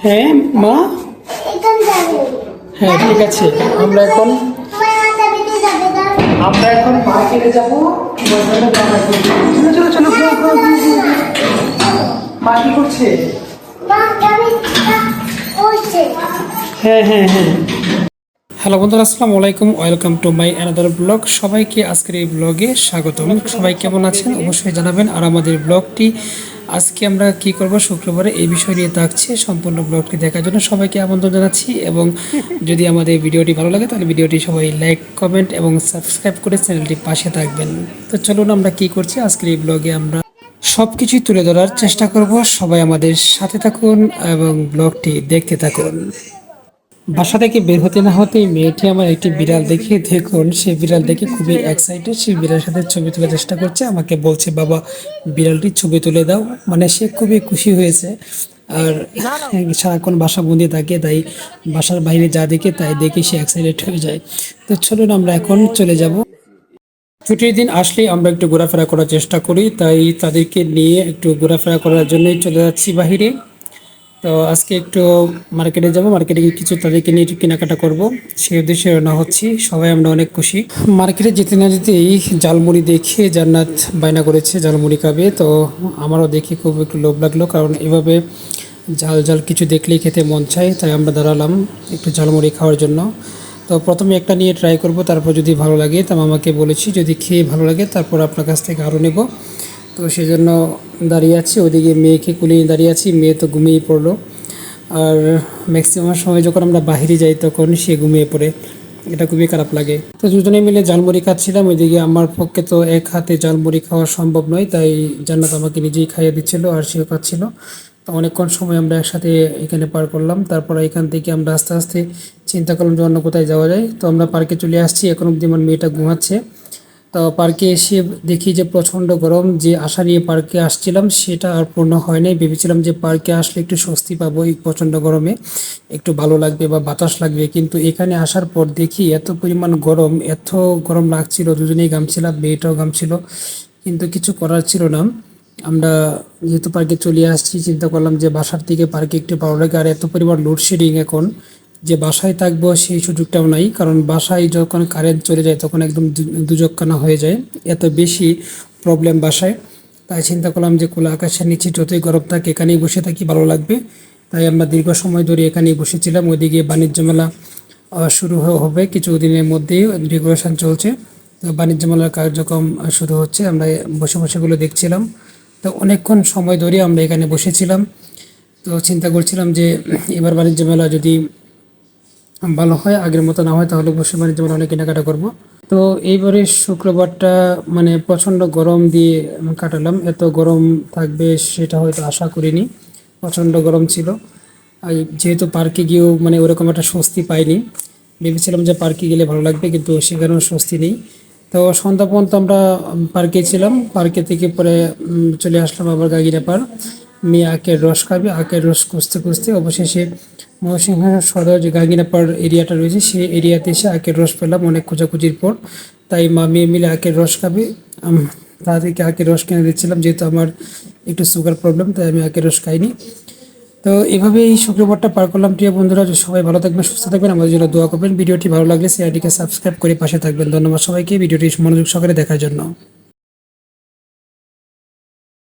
হ্যাঁ মা, হ্যাঁ ঠিক আছে। আমরা এখন মার্কেটে যাবো। চলো চলো চলো, মা কি করছে? হ্যাঁ হ্যাঁ হ্যাঁ। হ্যালো বন্ধুরা, আসসালামু আলাইকুম, welcome to my another blog. সবাইকে আজকের এই ব্লগে স্বাগতম। সবাই কেমন আছেন অবশ্যই জানাবেন। আর আমাদের ব্লগটি আজকে আমরা কি করব, শুক্রবারে এই বিষয় নিয়ে থাকছে। সম্পূর্ণ ব্লগটি দেখার জন্য সবাইকে আমন্ত্রণ জানাচ্ছি, এবং যদি আমাদের ভিডিওটি ভালো লাগে তাহলে ভিডিওটি সবাই লাইক, কমেন্ট এবং সাবস্ক্রাইব করে চ্যানেলটি পাশে থাকবেন। তো চলুন আমরা কি করছি আজকের এই ব্লগে আমরা সব কিছুই তুলে ধরার চেষ্টা করব। সবাই আমাদের সাথে থাকুন এবং ব্লগটি দেখতে থাকুন। বাসা থেকে বের হতে না হতেই মেয়েটি আমার একটি বিড়াল দেখে, দেখুন সেই বিড়াল দেখে খুবই এক্সাইটেড। সেই বিড়ালের সাথে ছবি তোলার চেষ্টা করছে, আমাকে বলছে বাবা বিড়ালটির ছবি তুলে দাও। মানে সে খুবই খুশি হয়েছে। আর সারাক্ষণ বাসা বন্দি থাকে, তাই বাসার বাইরে যা দেখে তাই দেখে সে এক্সাইটেড হয়ে যায়। তো চলুন আমরা এখন চলে যাব। ছুটির দিন আসলে আমরা একটু ঘোরাফেরা করার চেষ্টা করি, তাই তাদেরকে নিয়ে একটু ঘোরাফেরা করার জন্যই চলে যাচ্ছি বাহিরে। তো আজকে একটু মার্কেটে যাব, মার্কেটে গিয়ে কিছু তাদেরকে নিয়ে একটু কেনাকাটা করব, সেই উদ্দেশ্যে রওনা হচ্ছি। সবাই আমরা অনেক খুশি। মার্কেটে যেতে না যেতেই ঝালমুড়ি দেখে জান্নাত বায়না করেছে ঝালমুড়ি খাবে। তো আমারও দেখে খুব একটু লোভ লাগলো, কারণ এভাবে ঝাল ঝাল কিছু দেখলেই খেতে মন চায়। তাই আমরা দাঁড়ালাম একটু ঝালমুড়ি খাওয়ার জন্য। তো প্রথমে একটা নিয়ে ট্রাই করব, তারপর যদি ভালো লাগে তা মামাকে বলেছি যদি খেয়ে ভালো লাগে তারপর আপনার কাছ থেকে আরও নেব। তো সেই জন্য দাঁড়িয়ে আছি, ওদিকে মেয়েকে কুলিয়ে দাঁড়িয়ে আছি। মেয়ে তো ঘুমিয়ে পড়লো। আর ম্যাক্সিমাম সময় যখন আমরা বাহিরে যাই তখন সে ঘুমিয়ে পড়ে, এটা খুবই খারাপ লাগে। তো দুজনে মিলে ঝালমুড়ি খাচ্ছিলাম। ওইদিকে আমার পক্ষে তো এক হাতে ঝালমুড়ি খাওয়া সম্ভব নয়, তাই জান্নাত আমাকে নিজেই খাইয়ে দিচ্ছিল আর সেও খাচ্ছিল। তো অনেকক্ষণ সময় আমরা একসাথে এখানে পার করলাম। তারপর এখান থেকে আমরা আস্তে আস্তে চিন্তা করলাম যে অন্য কোথায় যাওয়া যায়। তো আমরা পার্কে চলে আসছি। এখন অবধি আমার মেয়েটা ঘুমাচ্ছে। তো পার্কে এসে দেখি যে প্রচণ্ড গরম। যে আশা নিয়ে পার্কে আসছিলাম সেটা আর পূর্ণ হয় নাই। ভেবেছিলাম যে পার্কে আসলে একটু স্বস্তি পাবো, এই প্রচণ্ড গরমে একটু ভালো লাগবে বা বাতাস লাগবে, কিন্তু এখানে আসার পর দেখি এত পরিমাণ গরম, এত গরম লাগছিল। দুজনেই ঘামছিলাম, মেয়েটাও ঘামছিল, কিন্তু কিছু করার ছিল না। আমরা যেহেতু পার্কে চলে আসছি, চিন্তা করলাম যে বাসার থেকে পার্কে একটু ভালো লাগে। আর এত পরিমাণ লোডশেডিং এখন যে বাসায় থাকবো সেই সুযোগটাও নাই, কারণ বাসায় যখন কারেন্ট চলে যায় তখন একদম দুজক্কানা হয়ে যায়, এত বেশি প্রবলেম বাসায়। তাই চিন্তা করলাম যে খোলা আকাশের নিচে যতই গরম থাকে এখানেই বসে থাকি, ভালো লাগবে। তাই আমরা দীর্ঘ সময় ধরে এখানেই বসেছিলাম। ওইদিকে বাণিজ্য মেলা শুরু হবে কিছুদিনের মধ্যেই, ডেকোরেশন চলছে। তো বাণিজ্য মেলার কার্যক্রম শুরু হচ্ছে, আমরা বসে বসেগুলো দেখছিলাম। তো অনেকক্ষণ সময় ধরে আমরা এখানে বসেছিলাম। তো চিন্তা করছিলাম যে এবার বাণিজ্য মেলা যদি ভালো হয়, আগের মতো না হয়, তাহলে বসে বাণিজ্য মেলা অনেক কেনাকাটা করব। তো এইবারে শুক্রবারটা মানে প্রচণ্ড গরম দিয়ে কাটালাম। এত গরম থাকবে সেটা হয়তো আশা করিনি, প্রচণ্ড গরম ছিল। আর যেহেতু পার্কে গিয়েও মানে ওরকম একটা স্বস্তি পাইনি। ভেবেছিলাম যে পার্কে গেলে ভালো লাগবে, কিন্তু সেখানেও স্বস্তি নেই। তো সন্ধ্যা পর্যন্ত আমরা পার্কে ছিলাম। পার্কে থেকে পরে চলে আসলাম আবার গাগিরা পার। মেয়ে আখের রস খাবে, আখের রস খুঁজতে খুঁজতে অবশেষে ময়মনসিংহ সদর যে গাগিনা পার এরিয়াটা রয়েছে সেই এরিয়াতে এসে আখের রস পেলাম অনেক খোঁজাখুঁজির পর। তাই মা মেয়ে মিলে আখের রস খাবে, তাদেরকে আখের রস কিনে দিচ্ছিলাম। যেহেতু আমার একটু সুগার প্রবলেম, তাই আমি আখের রস খাইনি। তো এভাবে এই শুক্রবারটা পার করলাম। প্রিয় বন্ধুরা, সবাই ভালো থাকবেন, সুস্থ থাকবেন, আমাদের জন্য দোয়া করবেন। ভিডিওটি ভালো লাগলে চ্যানেলটিকে সাবস্ক্রাইব করে পাশে থাকবেন। ধন্যবাদ সবাইকে ভিডিওটি মনোযোগ সহকারে দেখার জন্য।